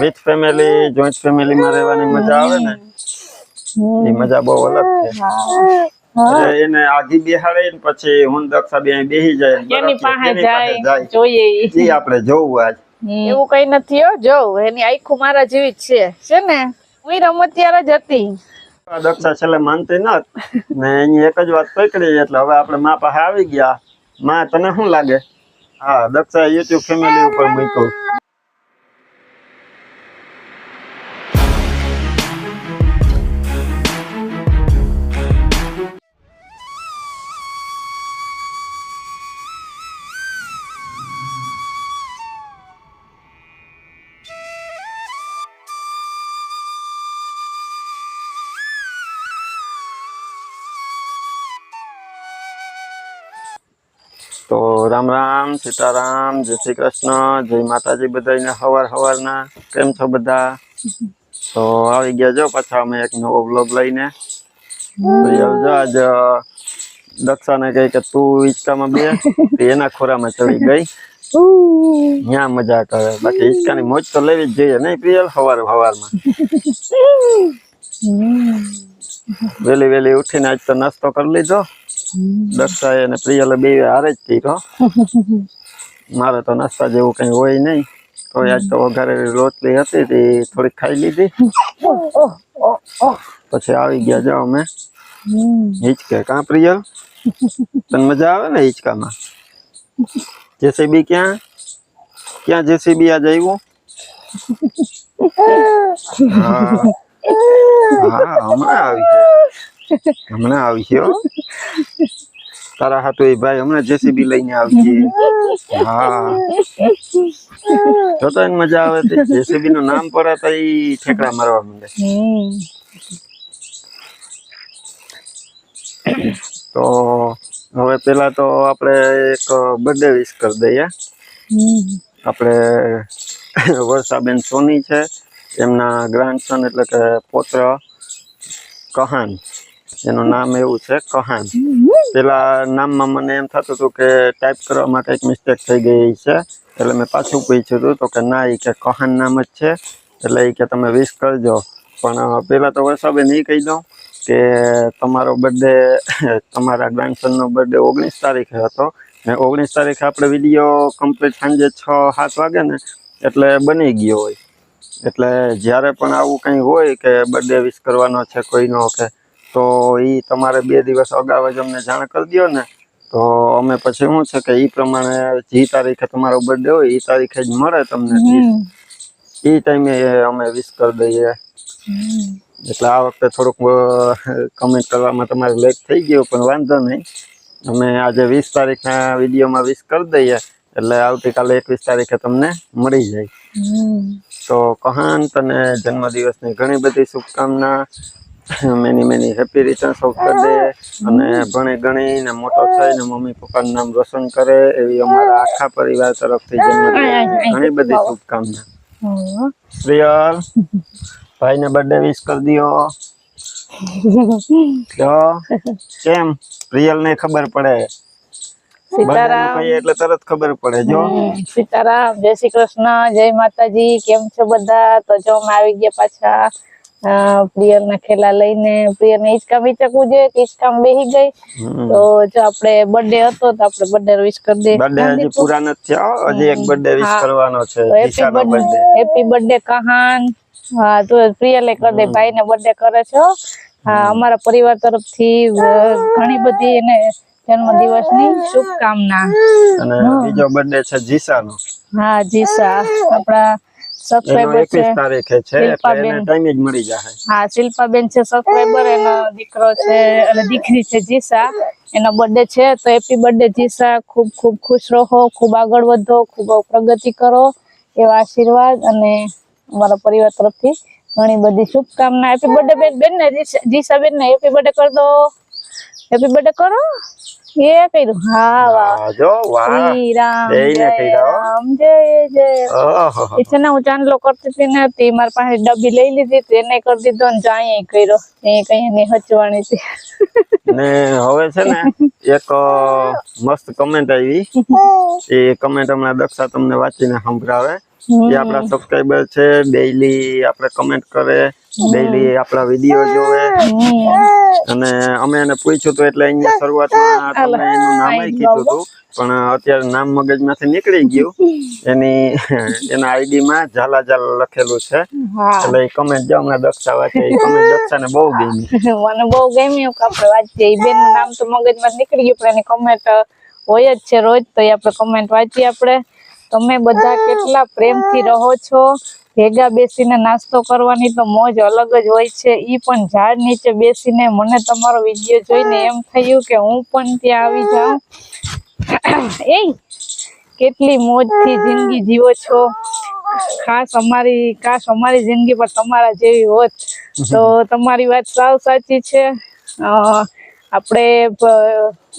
With family joint family માં રહેવાની મજા આવે ને એ મજા બહુ અલગ છે એને આગી બેહાડે ને પછી હું દક્ષા બેહી જાય એની પાસે જાય જોઈએ ઈ આપણે જોવું આજ એવું કઈ નથી હો જો એની આખું મારા જેવી જ છે ને હું રમતિયાર જ હતી દક્ષા છેલ્લે માનતી નત ને એની એક જ વાત પકડી એટલે હવે આપણે માં પાસે આવી ગયા માં તને શું લાગે હા દક્ષા YouTube ફેમિલી ઉપર મૂક્યું તો રામ રામ સીતારામ જય શ્રી કૃષ્ણ જય માતાજી બધાને હવારના કેમ છો બધા તો આવી ગયા જો પાછા અમે એક નવો વ્લોગ લઈને આજ દક્ષાને કહી કે તું હિંચકામાં બે એના ખોરામાં ચડી ગઈ ત્યાં મજા કરે બાકી હિંચકાની મોજ તો લેવી જ જોઈએ નહીં પ્રિયલ હવારમાં વેલી ઉઠીને આજ તો નાસ્તો કરી લીધો દક્ષા અને પ્રિયલે બે હારે જ કર્યો મારે તો નાસ્તા જેવું કઈ હોય નહીં તો આજ તો વઘારેલી રોટલી હતી તે થોડીક ખાઈ લીધી પછી આવી ગયા જો અમે હિંચકે કાં પ્રિયલ તને મજા આવે ને હિંચકામાં જેસીબી ક્યાં જેસીબી આજ આવ્યું હા હમણાં આવી છે તારા હાથો એ ભાઈ હમણાં જેસીબી લઈને આવી હા તો એને મજા આવે જેસીબી નું નામ પડે તો એ ઠેકડા મારવા માંડે તો હવે પેલા તો આપણે એક બર્થડે વિશ કરી દઈએ આપણે વર્ષાબેન સોની છે એમના ગ્રાન્ડસન એટલે કે પુત્ર કહાન એનું નામ એવું છે કહાન પેલા નામમાં મને એમ થતું હતું કે ટાઈપ કરવામાં કંઈક મિસ્ટેક થઈ ગઈ છે એટલે મેં પાછું પૂછ્યું હતું તો કે ના એ કે કહાન નામ જ છે એટલે એ કે તમે વિશ કરજો પણ પેલા તો વર્ષાબેન એ કહી દઉં કે તમારો બર્થડે તમારા ગ્રાન્ડસનનો બર્થડે 19 તારીખે હતો ને 19 તારીખે આપણે વિડીયો કમ્પ્લીટ સાંજે 6-7 વાગે ને એટલે બની ગયો હોય એટલે જ્યારે પણ આવું કંઈ હોય કે બર્થડે વિશ કરવાનો છે કોઈનો કે તો એ તમારે 2 દિવસ અગાઉ જ અમને જાણ કરી દો ને તો અમે પછી શું છે કે એ પ્રમાણે જે તારીખે તમારો બર્થડે હોય એ તારીખે જ મળે તમને એ ટાઈમે અમે વિશ કરી દઈએ એટલે આ વખતે થોડુંક કમેન્ટ કરવામાં તમારે લેટ થઈ ગયો પણ વાંધો નહીં અમે આજે 20 તારીખના વિડીયોમાં વિશ કરી દઈએ એટલે આવતીકાલે 21 તારીખે તમને મળી જાય તો કહાન તને જન્મદિવસની ઘણી બધી શુભકામના many happy returns of the day અને ભણી ગણીને મોટો થઈને મમ્મી પપ્પાનું નામ રોશન કરે એવી અમારા આખા પરિવાર તરફથી જન્મદિવસની ઘણી બધી શુભકામના પ્રિયલ ભાઈને બર્થડે વિશ કરી દો કેમ પ્રિયલ ને ખબર પડે સીતારામ એટલે તરત ખબર પડે જો સીતારામ જય શ્રી કૃષ્ણ જય માતાજી કેમ છો બધા તો જો અમે આવી ગયા પાછા પ્રિયલ ના ખેલા લઈને પ્રિયલ ને હિંચકા વિચકવું જોઈએ હિંચકામાં બેસી ગઈ તો જો આપણે બર્થડે હતો તો આપણે બર્થડે વિશ કરી દે બર્થડે હજી પૂરા નથી થયા હજી એક બર્થડે વિશ કરવાનો છે હેપી બર્થડે કહાન હા તો પ્રિયલે કરી દે ભાઈ ને બર્થડે કરે છો હા અમારા પરિવાર તરફથી ઘણી બધી એને જન્મદિવસની શુભકામના અને બીજો બર્થડે છે જીસાનો હા જીસા આપણા સબસ્ક્રાઇબર છે 21 તારીખે છે એટલે એને ટાઈમ જ મળી જશે હા શિલ્પાબેન છે સબસ્ક્રાઇબર એનો દીકરો છે અને દીકરી છે જીસા એનો બર્થડે છે તો હેપી બર્થડે જીસા ખૂબ ખૂબ ખુશ રહો ખૂબ આગળ વધો ખૂબ પ્રગતિ કરો એવા આશીર્વાદ અને અમારા પરિવાર તરફથી ઘણી બધી શુભકામના હેપી બર્થડે બેન ને જીસા બેન ને હેપી બર્થડે કરી દો હેપી બર્થડે કરો એ કર્યું હા વાહ જો વાહ શ્રી રામ જય રામ જય જય છે ને હું ચાંદલો કરતી હતી ને તે મારી પાસે ડબ્બી લઈ લીધી તો એને કરી દીધો ને જાય કર્યો એ કઈ એની હચવાણી હતી ને હવે છે ને એક મસ્ત કમેન્ટ આવી એ કમેન્ટ હમણાં દક્ષા તમને વાંચીને સંભળાવે એ આપણા સબસ્ક્રાઇબર છે, ડેઈલી આપણે કમેન્ટ કરે, ડેઈલી આપણા વિડીયો જોવે. અને અમે એને પૂછ્યું હતું એટલે અહીંયા શરૂઆતમાં તમે એનું નામ કીધું હતું, પણ અત્યારે નામ મગજમાંથી નીકળી ગયું. એના આઈડી માં ઝાલાઝાલ લખેલું છે, એટલે એ કમેન્ટ જો હમણાં દક્ષા વાંચે, એ કમેન્ટ દક્ષાને બહુ ગમી. મને બહુ ગમ્યું કે આપણે વાંચીએ. એ બેન નું નામ તો મગજમાં નીકળી ગયું, પણ એની કમેન્ટ હોય જ છે રોજ, તો એ આપણે કમેન્ટ વાંચીએ. આપણે તમે બધા કેટલા પ્રેમથી રહો છો, ભેગા બેસીને નાસ્તો કરવાની તો મોજ અલગ જ હોય છે. ઈ પણ ઝાડ નીચે બેસીને. મને તમારો વિડીયો જોઈને એમ થયું કે હું પણ ત્યાં આવી જાઉં. એ કેટલી મોજથી જિંદગી જીવો છો. કાશ અમારી જિંદગી પર તમારા જેવી હોત. તો તમારી વાત સાવ સાચી છે. આપણે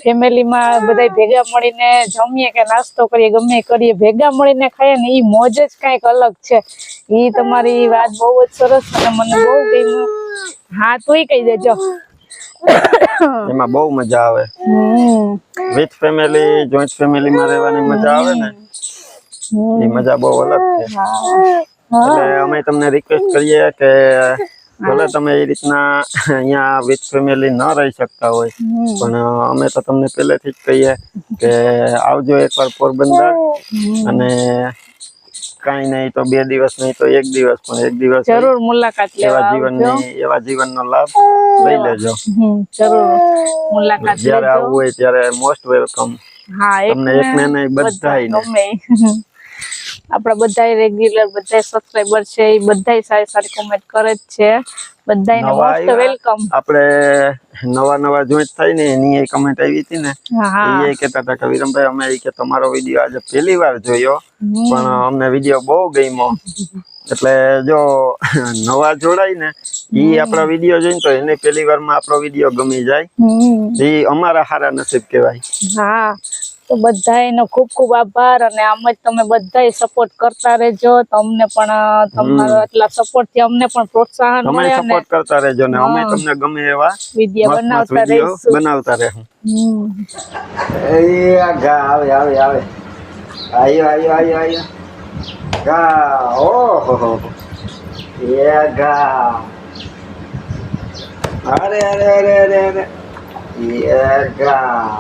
ફેમિલીમાં બધા ભેગા મળીને જમીએ કે નાસ્તો કરીએ, ગમે કરીએ, ભેગા મળીને ખાઈએ ને, એ મોજ જ કંઈક અલગ છે. એ તમારી વાત બહુ જ સરસ અને મને બહુ ગમ્યું. હા, તુંય કહી દેજો. એમાં બહુ મજા આવે. વિથ ફેમિલી, જોઈન્ટ ફેમિલીમાં રહેવાની મજા આવે ને, એ મજા બહુ અલગ છે. એટલે અમે તમને રિક્વેસ્ટ કરીએ કે ભલે તમે એ રીતના અહીંયા વિથ ફેમિલી ન રહી શકતા હોય, પણ અમે તો તમને પહેલેથી જ કહીએ કે આવજો એકવાર પોરબંદર. અને કાંઈ નહીં તો 2 દિવસ નહીં તો 1 દિવસ, પણ 1 દિવસ જરૂર મુલાકાત લેવા એવા જીવનનો લાભ લઈ લેજો. જરૂર મુલાકાત લેજો. જ્યારે આવવું હોય ત્યારે મોસ્ટ વેલકમ. હા, તમને એકને નહીં બધાયને. આપણા બધા રેગ્યુલર બધા સબસ્ક્રાઇબર છે, એ બધા સારી કોમેન્ટ કરે જ છે. બધાને મોસ્ટ વેલકમ. આપણે નવા જોઈન્ટ થાય ને એની કમેન્ટ આવી હતી ને, એ કહેતા હતા કે વિરમભાઈ અમે કે તમારો વિડીયો આજે પહેલી વાર જોયો, પણ અમને વિડીયો બહુ ગમ્યો. એટલે જો નવા જોડાય ને, ઈ આપણા વિડીયો જોઈને તો એને પહેલી વારમાં આપણો વિડીયો ગમી જાય, એ અમારા સારા નસીબ કહેવાય. હા, તો બધાનો ખૂબ ખૂબ આભાર. અને આમ જ તમે બધા સપોર્ટ કરતા રહેજો. તમને પણ તમારા એટલા સપોર્ટ થી અમને પણ પ્રોત્સાહન મળે. તમે સપોર્ટ કરતા રહેજો ને અમે તમને ગમે એવા વિડીયો બનાવતા રહેશું. એ ગા આવે આયો ગા. ઓહો એ ગા. અરે એ ગા.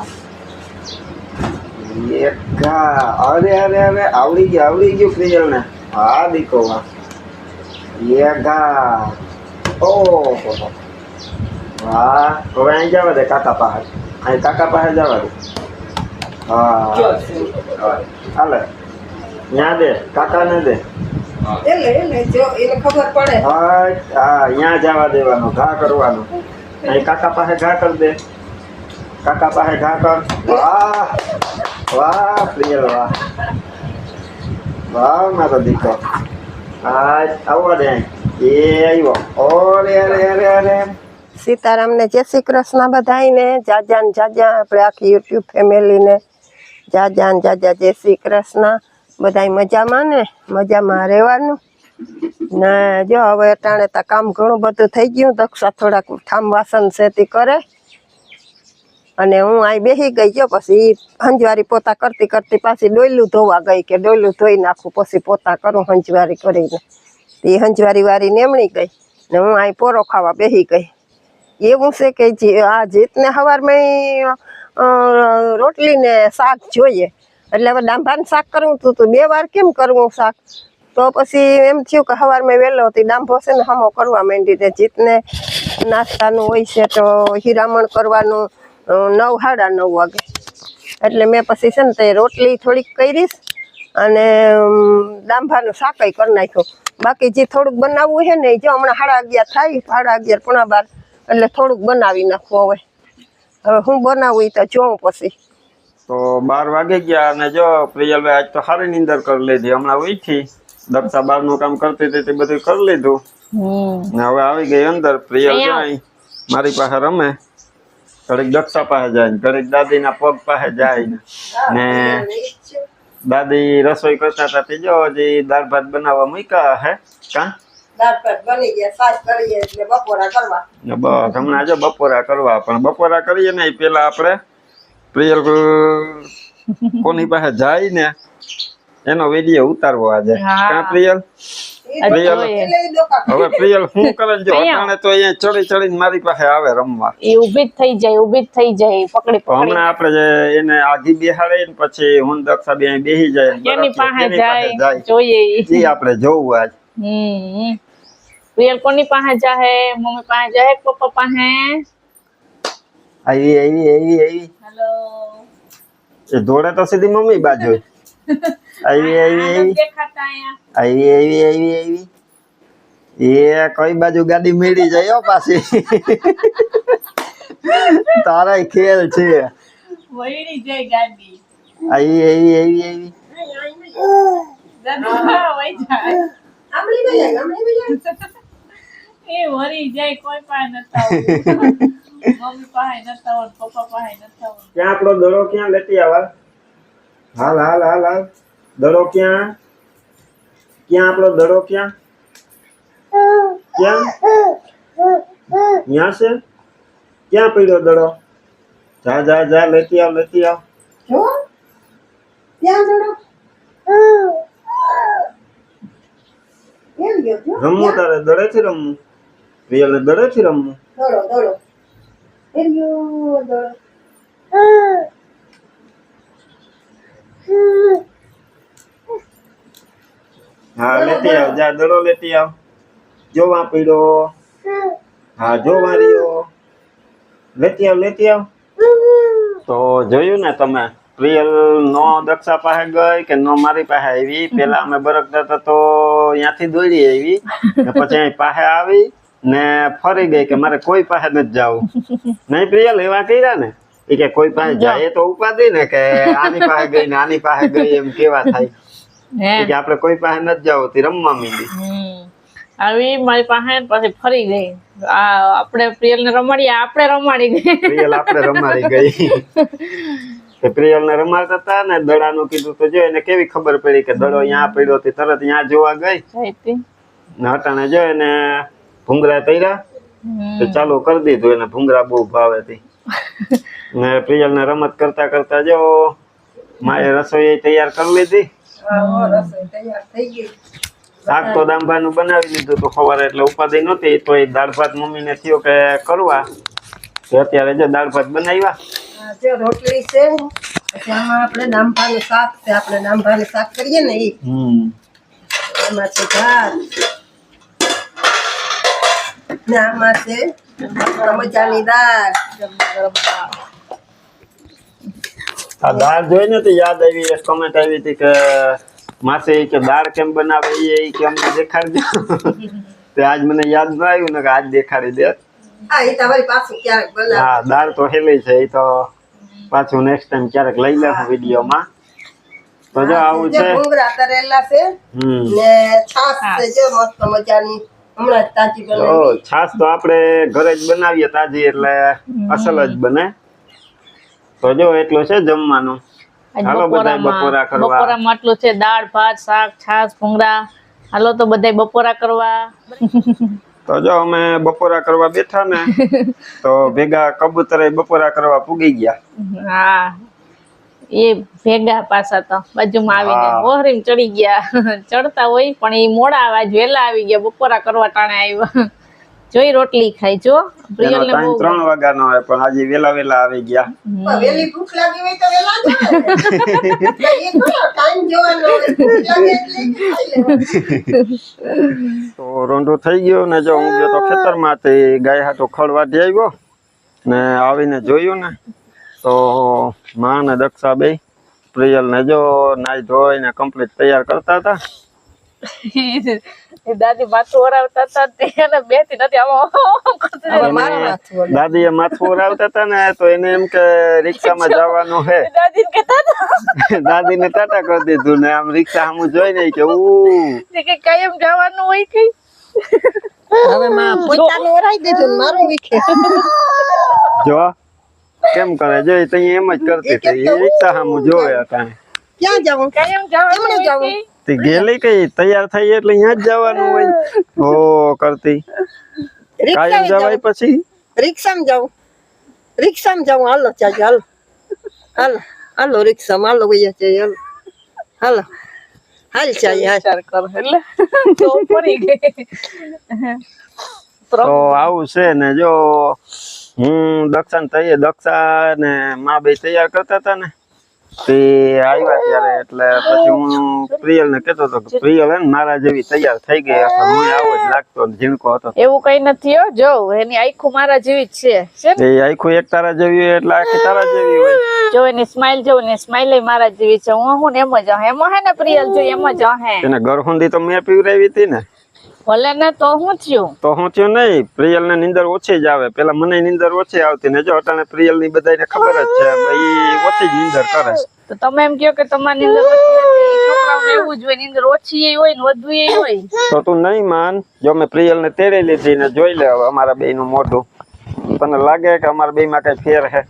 અરે આવડી ગયું પ્રિયલ ને. હા દીકો વાહ. એ ગા. ઓહો વાહ. હવે અહીં જવા દે કાકા પાસે. અહીં કાકા પાસે જવા દે. હા હાલે ત્યાં દે, કાકા ને દે. ખબર પડે. હા ત્યાં જવા દેવાનો, ઘા કરવાનો. અહીં કાકા પાસે ઘા કર દે. કાકા પાસે ઘા કર. વાહ વાહ પ્રિયલ વાહ. વાહ મારો દીકરો. હા આવવા દે. એ આવ્યો. અરે સીતારામ ને જય શ્રી કૃષ્ણ બધાને. જાજા આપણે આખી યુટ્યુબ ફેમિલીને જાજા જય શ્રી કૃષ્ણ. બધા મજામાં ને, મજામાં રહેવાનું ને. જો હવે અટાણે તો કામ ઘણું બધું થઈ ગયું. દક્ષા થોડાક ઠામ વાસણ સેતી કરે અને હું અહીં બેસી ગઈ. જો પછી હંજવારી પોતા કરતી પાછી ડોયલું ધોવા ગઈ કે ડોયલું ધોઈ નાખું પછી પોતા કરું હંજવારી કરીને. એ હંજવારી વારી નેમણી ગઈ ને હું અહીં પોરો ખાવા બેસી ગઈ. એવું છે કે આ જીતને સવારમાં રોટલી ને શાક જોઈએ, એટલે હવે ડાંભાનું શાક કરવું હતું તો 2 વાર કેમ કરવું શાક. તો પછી એમ થયું કે સવારમાં વહેલો હતી ડાંભો છે ને હમો કરવા માંડી. ને જીતને નાસ્તાનું હોય છે તો હીરામણ કરવાનું 9 સાડા 9 વાગે. એટલે મેં પછી છે ને તે રોટલી થોડીક કરીશ અને ડાંભાનું શાકય કરી નાખ્યું. બાકી જે થોડુંક બનાવવું છે ને, જો હમણાં 11:30 થાય, 11:30 પોણા 12, એટલે થોડુંક બનાવી નાખવું. હવે હું બનાવું તો જોઉં પછી. તો 12 વાગી ગયા અને જો પ્રિયલભાઈ આજ તો સારી નીંદર કરી લીધી. હમણાં ઉઠી દક્ષા બહારનું કામ કરતી હતી તે બધું કરી લીધું ને હવે આવી ગઈ અંદર. પ્રિયલ જાય મારી પાસે રમે, ઘડીક દક્ષા પાસે જાય, ઘડીક દાદીના પગ પાસે જાય ને. દાદી રસોઈ કરતા હતા. જો હજી દાળ ભાત બનાવવા મૂક્યા હે. કા દાળ ભાત બની ગયા, શાક કરીએ એટલે બપોરા કરવા. બસ હમણાં જો બપોરા કરવા. પણ બપોરા કરીએ ને એ પેલા આપણે પ્રિયલ કોની પાસે જાય ને એનો વિડીયો ઉતારવો આજે. હા. કા પ્રિયલ? પ્રિયલ હવે પ્રિયલ શું કરે છે? જો અટાણે તો અહીંયા ચડી ચડીને મારી પાસે આવે રમવા. એ ઊભી જ થઈ જાય પકડી તો પકડી હમણાં આપણે જે એને આઘી બેહાડે ને પછી હું ને દક્ષા બે અહીં બેસી જાય ને એની પાસે એની પાસે જાય જોઈએ ઈ આપણે જોવું આજ. પ્રિયલ કોની પાસે જાહે? મમ્મી પાસે જાહે કે પપ્પા પાસે? આવી હેલો એ દોડે તો સીધી મમ્મી બાજુ. આવી દેખાતા અહીંયા આવી એ કઈ બાજુ ગાડી મેળી જાય હો પાછી. તારા ખેલ છે. વળી જાય ગાડી આવી દાદા વઈ જાય એ વળી જાય કોઈ પાસે નતા મમ્મી પાસે નતા હોય પપ્પા પાસે નતા હોય ક્યાં આપણો દડો ક્યાં લેતી આવા? હાલ દડો ક્યાં આપણો દડો ક્યાં ન્યા છે? ક્યાં પડ્યો દડો? જા લેતી આવ જો ત્યાં જોડો કેમ ગયો જો રમવું તારે દડેથી રમવું? પ્રિયલને દડેથી રમવું? દોડો એરિયો દોડો હા લેતી આવ, જા દડો લેતી આવ. જો વા પડ્યો. હા જો વાર્યો. લેતી આવ. તો જોયું ને તમે, પ્રિયલ નો દક્ષા પાસે ગઈ કે નો મારી પાસે આવી. પેલા અમે બરકતા હતા તો ત્યાંથી દોડી આવી ને પછી અહીં પાસે આવી ને ફરી ગઈ કે મારે કોઈ પાસે નથી જવું. નહીં પ્રિયલ એવા કર્યા ને એ કે કોઈ પાસે જાય તો ઉપાધિ ને કે આની પાસે ગઈ ને આની પાસે ગઈ એમ કેવા થાય કે આપણે કોઈ પાસે નથી જવું તે રમવા માંડી. આવી મારી પાસે પછી ફરી ગઈ. આપણે પ્રિયલ ને રમાડી ગઈ. પ્રિયલ આપણે રમાડી ગઈ. પ્રિયલ ને રમાડતા હતા ને દડાનું કીધું તો જો એને કેવી ખબર પડી કે દડો અહીંયા પડ્યો તરત ત્યાં જોવા ગઈ ને અટાણે જો એને ભૂંગરા તૈરા તો ચાલુ કરી દીધું. એને ભૂંગરા બહુ ભાવે હતી ને પ્રિયલ ને રમત કરતા કરતા જો માએ રસોઈ તૈયાર કરી લીધી. રસોઈ તૈયાર થઈ ગઈ. શાક તો દાંભાનું બનાવી લીધું તો સવારે એટલે ઉપાધિ નહોતી. તો એ દાળ ભાત મમ્મીને થયો કે કરવા તો અત્યારે જો દાળ ભાત બનાવ્યા. જો રોટલી છે પછી આમાં આપણે દાંભાનું શાક છે. આપણે દાંભાનું શાક કરીએ ને એ એમાં છે ભાત ને આમાં છે મજાની દાળ. આ દાળ જોઈને તો યાદ આવી, એક કમેન્ટ આવી હતી કે માસી કે દાળ કેમ બનાવે એ કે અમને દેખાડજો. તે આજ મને યાદ ન આવ્યું ને કે આજ દેખાડી દે. હા એ તમારી પાછું ક્યારેક બનાવ. હા દાળ તો હેલી છે એ તો પાછું નેક્સ્ટ ટાઈમ ક્યારેક લઈ લેવું વિડીયોમાં. તો જો આવું છે. ભૂંગળા તરેલા છે ને છાશ છે જો મસ્ત મજાની હમણાં જ તાજી બનાવી. છાશ તો આપણે ઘરે જ બનાવીએ તાજી એટલે અસલ જ બને. તો જો એટલું છે જમવાનું. હાલો બધા બપોરા કરવા. બપોરામાં આટલું છે દાળ ભાત શાક છાશ ભૂંગળા. હાલો તો બધા બપોરા કરવા. તો જો અમે બપોરા કરવા બેઠા ને તો ભેગા કબૂતરે બપોરા કરવા પૂગી ગયા. હા એ ભેગા પાછા તો બાજુમાં આવીને ઓહરીમ ચડી ગયા. ચડતા હોય પણ એ મોડા આજ વેલા આવી ગયા. બપોરા કરવા ટાણે આવ્યા. જોઈ રોટલી ખાઈ જો. પ્રિયલ ને 3 વાગ્યાનો હોય પણ આજે વેલા આવી ગયા. વેલી ભૂખ લાગી હોય તો વેલા જાય. એ થોડો ટાઈમ જોવાનો હોય. ભૂખ લાગે એટલે ખાઈ લેવાનું. તો રોંઢો થઈ ગયો ને જો હું ગયો તો ખેતરમાં તે ગાય હાટો ખડ વાઢી આવ્યો ને આવીને જોયું ને તો માં ને દક્ષા બે પ્રિયલ ને જો નાઈ ધોઈને કમ્પ્લીટ તૈયાર કરતા હતા. દાદી માથું ઓરાવતા હતા તેને બેથી નથી દાદી એ માથું ઓરાવતા હતા ને તો એને એમ કે રિક્ષામાં જવાનું હે. દાદી ને ટાટા કરી દીધું ને આમ રિક્ષા સામું જોઈને કે કાયમ જવાનું હોય કઈ. હવે માં પોતાનું ઓરાઈ દીધું મારું વિખે. જો કેમ કરે જોઈ તો એમ જ કરતી હતી. રિક્ષા સામું જોવે હતા. ક્યાં જવું? કાયમ જવાનું તે ગેલી કઈ તૈયાર થઈ એટલે અહીંયા જ જવાનું હોય. ઓ કરતી કાયમ જવાય પછી રિક્ષામાં જાઉં. હાલો ચાચી હાલો રિક્ષામાં હાલો ભૈયા છે હાલો હાલ ચાય હાલ વિચાર કરો એટલે તો પડી ગઈ. તો આવું છે ને જો હું દક્ષા ને માં બે તૈયાર કરતા હતા ને તે આવ્યા ત્યારે એટલે પછી હું પ્રિયલ ને કહેતો હતો કે પ્રિયલ હે ને મારા જેવી તૈયાર થઈ ગઈ હશે. હું આવો જ લાગતો ને ઝીણકો હતો. એવું કઈ નથી હો, જો એની આખું મારા જેવી જ છે ને? એ આખું એક તારા જેવી હોય એટલે આખી તારા જેવી હોય. જો એની સ્માઈલ જો ને સ્માઈલ મારા જેવી છે. હું ને એમ જ એમાં હે ને પ્રિયલ જો એમ જ હે. એને ગરહુંદી તો મેં પીવરાવી હતી ને. ભલે ને તો હું થયું તો હું થયું નહીં, પ્રિયલ ને નીંદર ઓછી જ આવે. પેલા મને નીંદર ઓછી આવતી ને જો અટાણે પ્રિયલ ની બધાને ખબર જ છે ભાઈ ઓછી જ નીંદર કરે. તો તમે એમ કહો કે તમારી નીંદર ઓછી હતી, છોકરાઓને એવું જ હોય, નીંદર ઓછી હોય ને વધુ હોય. તો તું નહીં માન, જો મેં પ્રિયલ ને તેડી લીધી ને જોઈ લે હવે અમારા બે નું મોઢું. તને લાગે કે અમારા બે માં કઈ ફેર હે?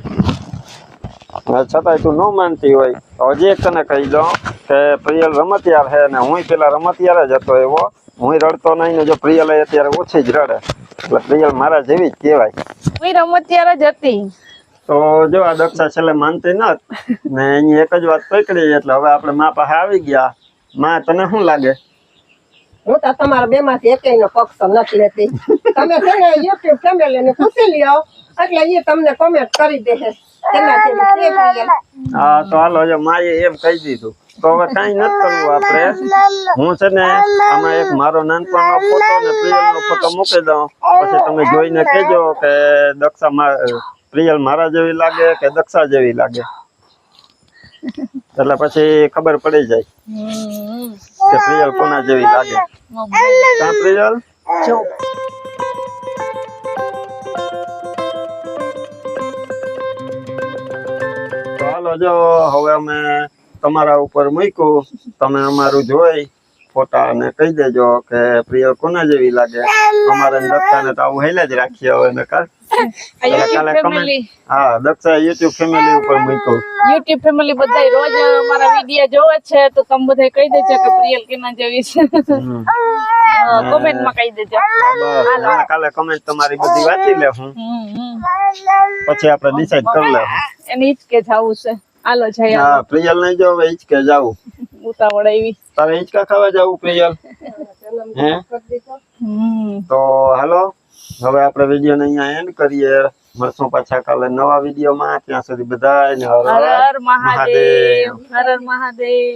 છતાંય તું ન માનતી હોય તો હજી એક તને કહી દઉં કે પ્રિયલ રમતિયાર હે ને હું પેલા રમતિયાર જ હતો એવો. હું રડતો નહીં ને જો પ્રિયલ અત્યારે ઓછી જ રડે એટલે પ્રિયલ મારા જેવી જ કહેવાય. હું રમતિયાર જ હતી. તો જો આ દક્ષા છેલ્લે માનતી નત ને એની એક જ વાત પકડી એટલે હવે આપણે માં પાસે આવી ગયા. માં તને શું લાગે? હું તો તમારા બે માંથી એકેય નો પક્ષ નથી લેતી. તમે છે ને યુટ્યુબ ફેમિલી ને પૂછી લ્યો એટલે એ તમને કોમેન્ટ કરી દે છે. હા તો હાલો જો માએ એમ કહી દીધું તો હવે કઈ નથી કરવું આપણે. હું છે ને આમાં એક મારો નાનપણનો ફોટો ને પ્રિયલ નો ફોટો મૂકી દઉં પછી તમે જોઈને કહેજો કે પ્રિયલ મારા જેવી લાગે કે દક્ષા જેવી લાગે એટલે પછી ખબર પડી જાય કે પ્રિયલ કોના જેવી લાગે. ક્યાં પ્રિયલ? જો તો હાલો જો હવે અમે તમારા ઉપર મૂક્યું. તમે અમારું જોઈ ફોટા ને કહી દેજો કે પ્રિયલ કોના જેવી લાગે. અમારે દક્ષાને તો આવું હેલે જ રાખીએ હવે નકર. કાલે કમેન્ટ હા દક્ષા યુટ્યુબ ફેમિલી ઉપર મૂક્યું. યુટ્યુબ ફેમિલી બધા રોજ અમારા વિડિયો જોવે છે તો તમે બધા કહી દેજો કે પ્રિયલ કેના જેવી છે. કોમેન્ટ માં કહી દેજો. બસ કાલે કમેન્ટ તમારી બધી વાંચી લે હું પછી આપણે ડિસાઈડ કરી લેવું. એને હિચકે જવું છે. હાલો જઈએ. હા પ્રિયલ નહીં જો હવે હિચકે જાવું. ઉતાવળ આવી. તારે હિચકા ખાવા જાવું પ્રિયલ? હે તો હાલો હવે આપણે વિડીયો ને અહીંયા એન્ડ કરીએ. મળશું પાછા કાલે નવા વિડીયોમાં. ત્યાં સુધી બધાને હર હર હર હર મહાદેવ. હર હર મહાદેવ.